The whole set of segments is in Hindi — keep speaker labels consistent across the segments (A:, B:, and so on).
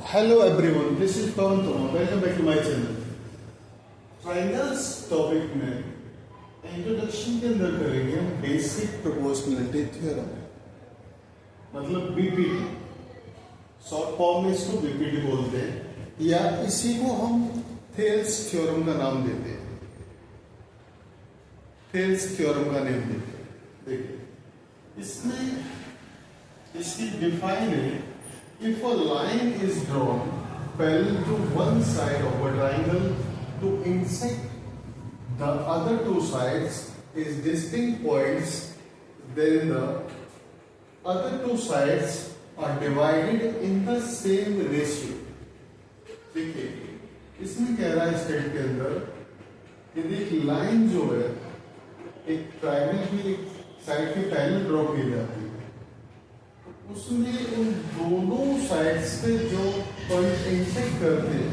A: Hello everyone, this is Pawan Toma. Welcome back to my channel. Triangles topic में इंट्रोडक्शन के अंदर करेंगे हम बेसिक प्रोपोर्शनलिटी थ्योरम, मतलब बीपीटी। शॉर्ट फॉर्म में इसको बीपीटी बोलते हैं या इसी को हम थेल्स थ्योरम का नाम देते हैं। थेल्स थ्योरम का नाम देते हैं। देखिए इसमें इसकी डिफाइन है, if a line is drawn parallel to one side of a triangle to intersect the other two sides is distinct points, then the other two sides are divided in the same ratio। देखिए इसमें कह रहा है स्टेट के अंदर कि एक लाइन जो है एक ट्रायंगल की एक साइड की पैरेलल ड्रॉ की जाती है, उसमें उन दोनों साइड्स पे जो पॉइंट इंटरसेक्ट करते हैं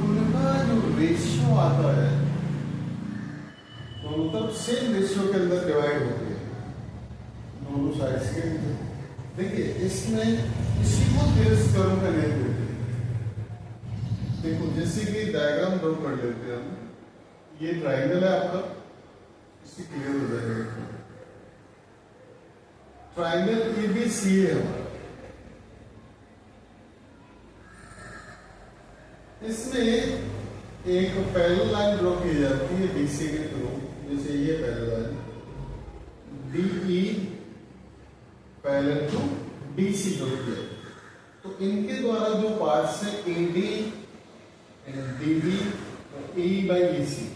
A: उनका जो रेशियो आता है दोनों तरफ सेम रेशियो के अंदर डिवाइड होते हैं दोनों साइड्स के। देखिए इसमें इसी को थेल्स थ्योरम का नाम देते हैं। देखो जैसे कि डायग्राम ड्रॉ कर लेते हैं हम, ये ट्राइंगल है आपका, इससे क्लियर हो जाएगा। ट्राइंगल एबीसी है हमारा, इसमें एक पैरेलल लाइन ड्रॉ की जाती है बीसी के थ्रू। जैसे ये parallel line DE parallel to BC draw किया, तो इनके द्वारा जो पार्ट्स है एडी एंड डीबी और ए बाई ईसी,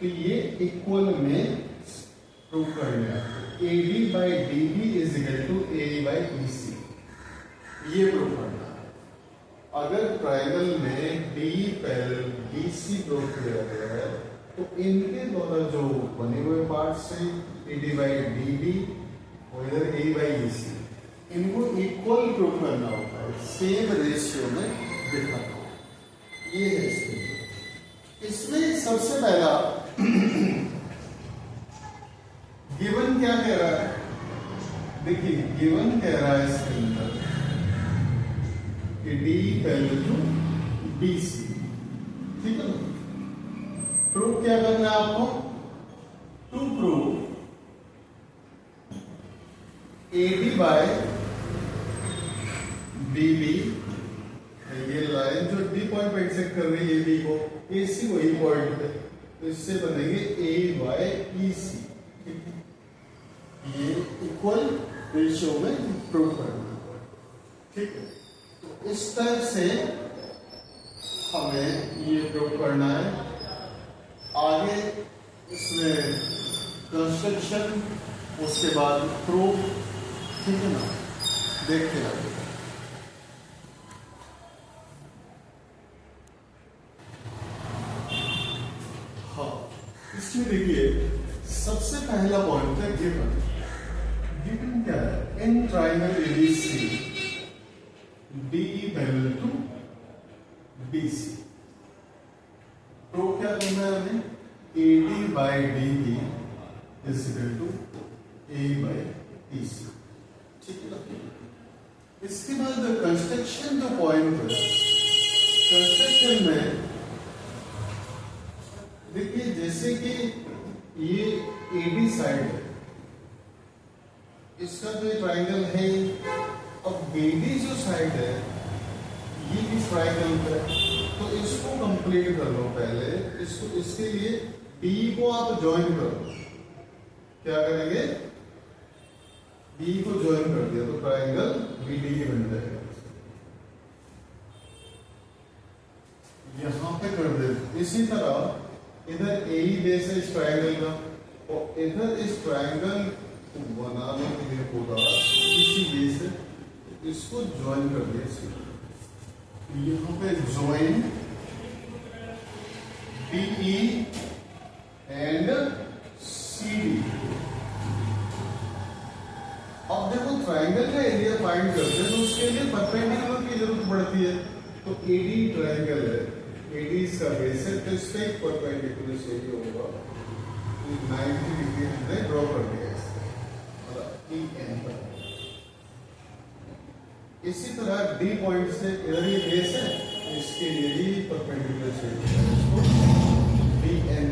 A: तो ये इक्वल में प्रूव करना है। AD by DB is equal to A by BC, ये प्रूव करना है। अगर ट्रायंगल में DE पैरेलल BC प्रूव किया गया है तो इनके द्वारा जो बने हुए पार्ट्स हैं AD by DB और इधर A by EC, इनको इक्वल प्रूव करना होता है, सेम रेशियो में दिखाना होता है। ये है इसमें सबसे पहला गिवन क्या कह रहा है। देखिए गिवन कह रहा है इसके अंदर कि डी पैरेलल टू बीसी, ठीक है ना। प्रूव क्या करना है आपको, टू प्रूव एडी बाय बीबी, ये लाइन जो डी पॉइंट पे इंटरसेक्ट कर रही है एबी को, एसी को ई पॉइंट पे, तो इससे बनेंगे ए बाय ईसी। ये इक्वल रेशियो में प्रूव करना, ठीक है। तो इस टाइप से हमें ये प्रूव करना है। आगे इसमें कंस्ट्रक्शन, उसके बाद प्रूफ, ठीक है ना, देखते हैं। हाँ इसमें देखिए सबसे पहला पॉइंट है गिवन। गिवन क्या है, in triangle ABC DE parallel to BC, prove क्या करना है हमें, AD by DB is equal to A by EC, ठीक है। इसके बाद कंस्ट्रक्शन जो पॉइंट है, कंस्ट्रक्शन में देखिए जैसे कि ये एडी साइड है, इसका जो ट्राइंगल है, अब बीडी जो साइड है ये इस ट्राइंगल पे, तो इसको कंप्लीट कर लो पहले। इसको इसके लिए बी को आप ज्वाइन करो। क्या करेंगे, बी को ज्वाइन कर दिया तो ट्राइंगल बीडी बन जाएगा। यहां पे कर दे। इसी तरह इधर ए ही बेस है इस ट्राइंगल का, और इधर इस ट्राइंगल को बनाने के लिए होगा इसी बेस है, इसको ज्वाइन कर दिया। यहाँ पे ज्वाइन बीई एंड सीडी। अब देखो ट्राइंगल का एरिया फाइंड करते हैं तो उसके लिए परपेंडिकुलर की जरूरत पड़ती है। तो एडी ट्राइंगल है, एडी इसका बेस है, तो इसका एक परपेंडिकुलर चाहिए होगा, 90 डिग्री हमने ड्रॉ कर दिया इसका, मतलब ई एन पर। इसी तरह डी पॉइंट से इधर ये बेस है, इसके लिए भी परपेंडिकुलर शेप है, इसको डी एन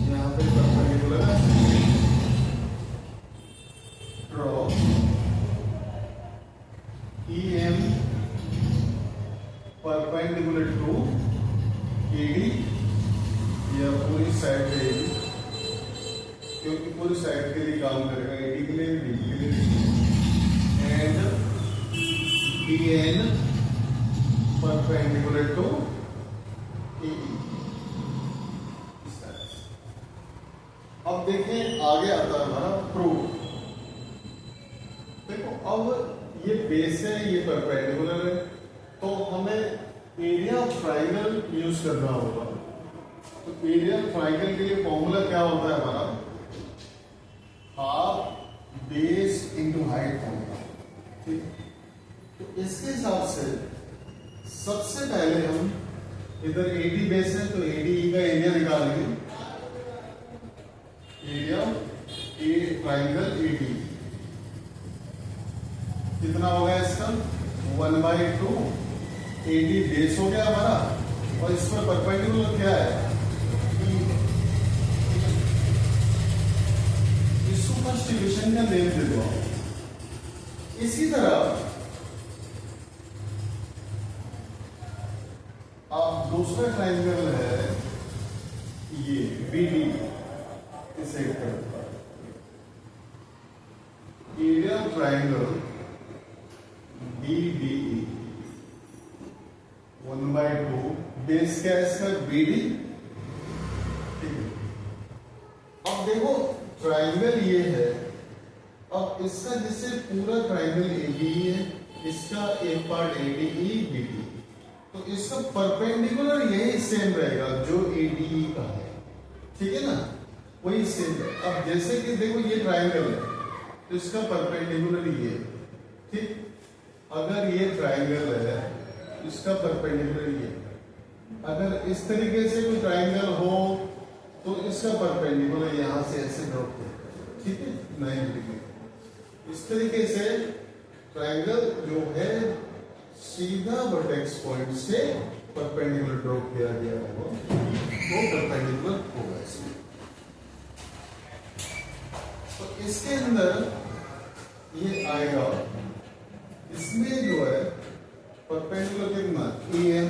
A: यहाँ पे perpendicular draw E M perpendicular to A D, या पूरी साइड पे एडी, क्योंकि पूरी साइड के लिए काम करेगा, एडी के लिए डी के लिए, and D N perpendicular to A D. अब देखें आगे आता है हमारा प्रूफ। देखो अब ये बेस है, ये परपेंडिकुलर है, तो हमें एरिया ऑफ ट्राइंगल यूज करना होगा। तो एरिया ऑफ ट्राइंगल के लिए फॉर्मूला क्या होता है हमारा, half base into height formula, ठीक। तो इसके हिसाब से सबसे पहले हम इधर एडी बेस है तो एडी का एरिया निकालेंगे, एरिया ए ट्राइंगल एडी कितना हो गया इसका 1/2, एडी बेस हो गया हमारा, और इस पर परपेंडिकुलर क्या है, इसको फर्स्ट इक्वेशन का नेम दे दो। इसी तरह आप दूसरा ट्राइंगल है ये बीडी, इसे एरिया ट्राइंगल BDE 1/2, बेस क्या है इसका BD, ठीक है। अब देखो ट्राइंगल ये है, अब इसका जैसे पूरा ट्राइंगल ABE है, इसका एक पार्ट ADE BD, तो इसका परपेंडिकुलर यही सेम रहेगा जो ADE का है, ठीक है ना, वही सेम है। अब जैसे कि देखो ये ट्राइंगल है तो इसका परपेंडिकुलर ये, ठीक। अगर ये ट्राइंगल है इसका परपेंडिकुलर ये, अगर इस तरीके से कोई ट्राइंगल हो तो इसका परपेंडिकुलर यहां से ऐसे ड्रॉप करेगा, ठीक है, 90 डिग्री। इस तरीके से ट्राइंगल जो है सीधा वर्टेक्स पॉइंट से परपेंडिकुलर ड्रॉप किया गया होगा, वो परपेंडिकुलर होगा इसमें। तो इसके अंदर ये आएगा, इसमें जो है परपेंडिकुलर कितना EM,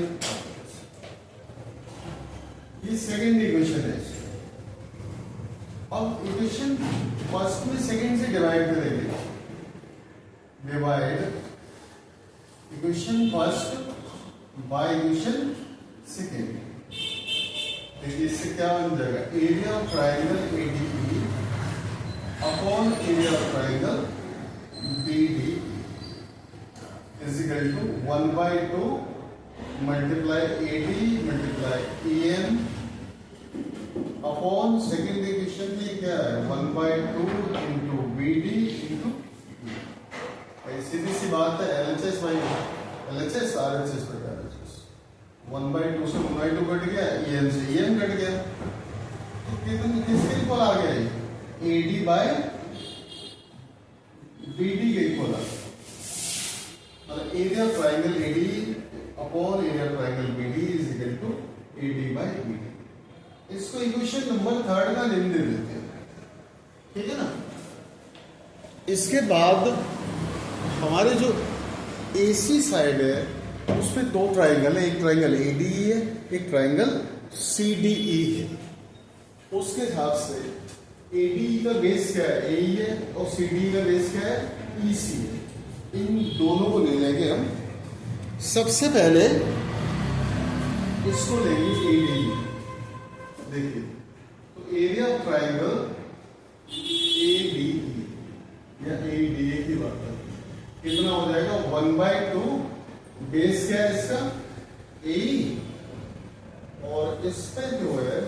A: ये सेकंड इक्वेशन है। अब इक्वेशन फर्स्ट में सेकंड से डिवाइड करेंगे, divide equation first by equation second. देखिए इससे क्या बन जाएगा, area of triangle ADE upon area of triangle BD is equal to 1/2 multiply AD multiply EM upon second equation में क्या है 1/2 इंटू BD इंटू, सीधी सी बात है, LHS बाई LHS RHS पर RHS, 1/2 से 1/2 कट गया, EM से EM कट गया, तो किसके इक्वल आ गया ये AD बाय BD के इक्वल आ गया। Area triangle AD upon area triangle BD is equal to AD by BD। इसको इक्वेशन नंबर 3 का नेम दे देते हैं, ठीक है ना। इसके बाद हमारे जो AC साइड है उसमें दो ट्राइंगल है, एक ट्राइंगल ADE है, एक ट्राइंगल CDE है। उसके हिसाब से ADE का बेस क्या है AE है, और CDE का बेस क्या है EC है। इन दोनों को ले लेंगे हम, सबसे पहले इसको लेंगे ADE। देखिए तो एरिया ऑफ ट्राइंगल ADE या ADA की बात है, कितना हो जाएगा 1/2, बेस क्या है इसका AE, और इस पे जो है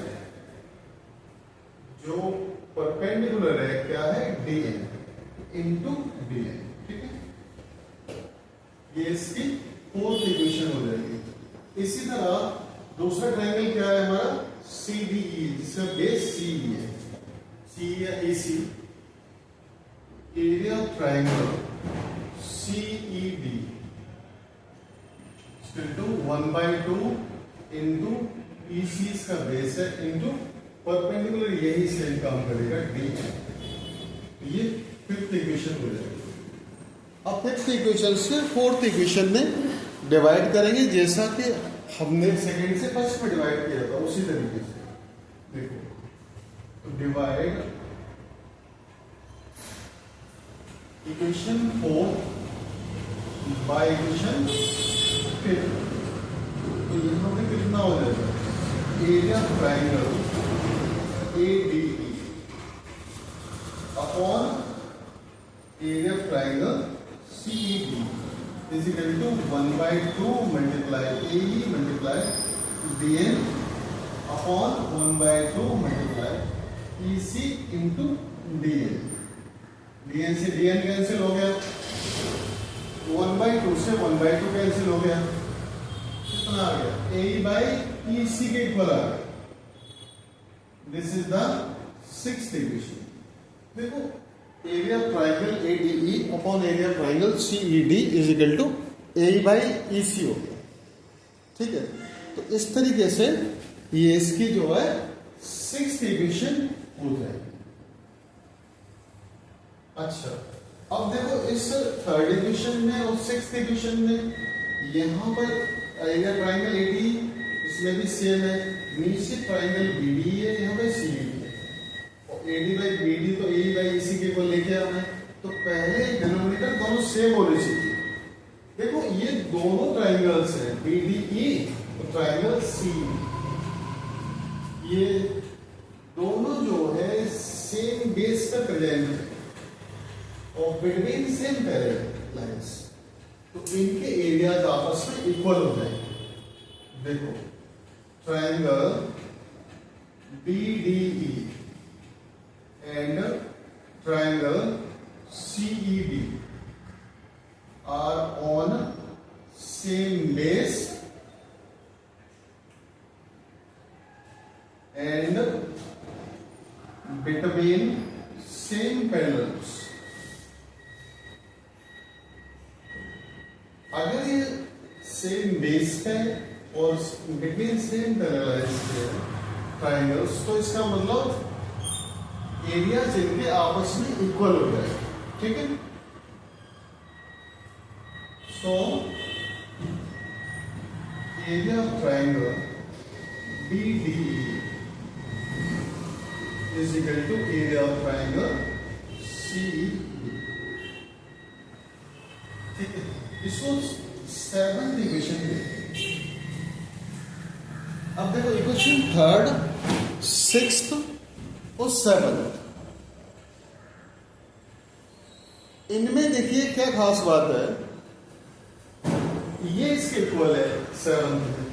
A: जो परपेंडिकुलर है क्या है DN इंटू DN, ठीक है। ये इसकी फोर्थ इक्वेशन हो जाएगी। इसी तरह दूसरा ट्राइंगल क्या है हमारा CDE, जिसका बेस CE है, C या AC, area of triangle CE 1/2 into EC इसका बेस है इंटू परपेंडिकुलर, यही सेम काम करेगा D। ये फिफ्थ इक्वेशन हो जाएगी। अब फिफ्थ इक्वेशन से फोर्थ इक्वेशन में डिवाइड करेंगे, जैसा कि हमने सेकंड से फर्स्ट में डिवाइड किया था उसी तरीके से। देखो, तो डिवाइड इक्वेशन 4 बाय इक्वेशन 5। तो यहाँ पे कितना हो जाएगा, area triangle ADE upon area triangle CED is equal to 1/2 multiply AE multiply DN upon 1/2 multiply EC into DN। DN से DN कैंसिल हो गया, 1/2 से 1/2 कैंसिल हो गया, कितना आ गया, AE/EC के इक्वल आ गया। This is the sixth equation. देखो, area triangle ADE upon area triangle CED is equal to AE/EC हो गया। ठीक है, तो इस तरीके से ये इसकी जो है सिक्स्थ इक्वेशन हो जाएगी। अच्छा, अब देखो इस थर्ड इक्वेशन में और सिक्स्थ इक्वेशन में यहां पर एरिया ट्राइंगल ADE इसमें भी सेम है, नीचे ट्राइंगल BDE है, यहाँ पे CED है, और AD/BD तो AE/EC के को लेके आना है, तो पहले डिनोमिनेटर दोनों सेम होने चाहिए। देखो, ये दोनों ट्राइंगल्स हैं BDE और ट्राइंगल CED, ये दोनों जो है सेम बेस पर प्रेजेंट है और बिटवीन सेम पैरेलल लाइंस, तो इनके एरियाज आपस में इक्वल हो जाएंगे। देखो, triangle BDE and triangle CED are on same base and between same parallels। अगर ये सेम बेस है और बिटवीन सेम पैरेलल्स है ट्राइंगल्स, तो इसका मतलब एरिया जिनके आपस में इक्वल हो जाए। ठीक है, so area of triangle BDE is equal to area of triangle CED। ठीक है, इसको सेवंथ इक्वेशन में। अब देखो, इक्वेशन थर्ड, सिक्स्थ और सेवंथ, इनमें देखिए क्या खास बात है, ये इसके इक्वल है सेवंथ में,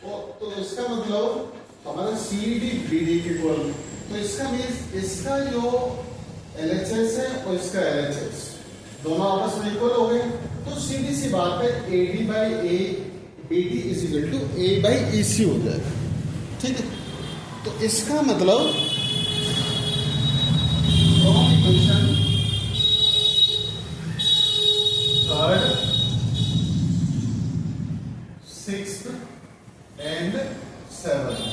A: और तो इसका मतलब हमारा CED BD के इक्वल, तो इसका मीन्स इसका जो LHS है और इसका LHS दोनों आपस में इक्वल हो गए, तो सीधी सी बात है AD/BD is equal to A/EC हो जाएगा। ठीक है, तो इसका मतलब equation third, sixth and seventh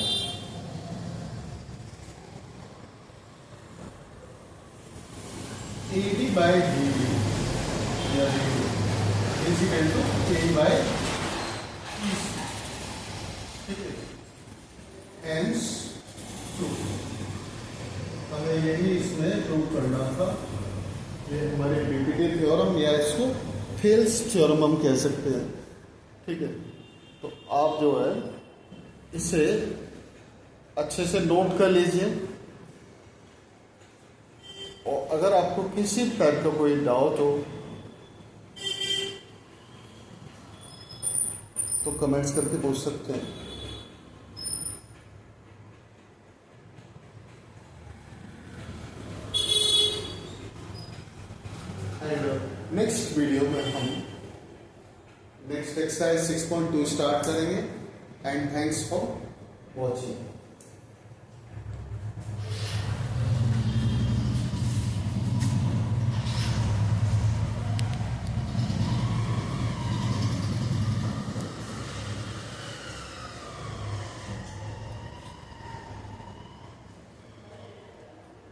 A: AD/BD is equal to A/EC। ठीक है, hence proof। हमें यही इसमें प्रूव करना था। ये हमारे BPT थ्योरम या इसको फेल्स थ्योरम हम कह सकते हैं। ठीक है, तो आप जो है इसे अच्छे से नोट कर लीजिए, और अगर आपको किसी टाइप का कोई डाउट हो तो कमेंट्स करके पूछ सकते हैं। नेक्स्ट वीडियो में हम नेक्स्ट एक्सरसाइज 6.2 स्टार्ट करेंगे। And thanks for watching.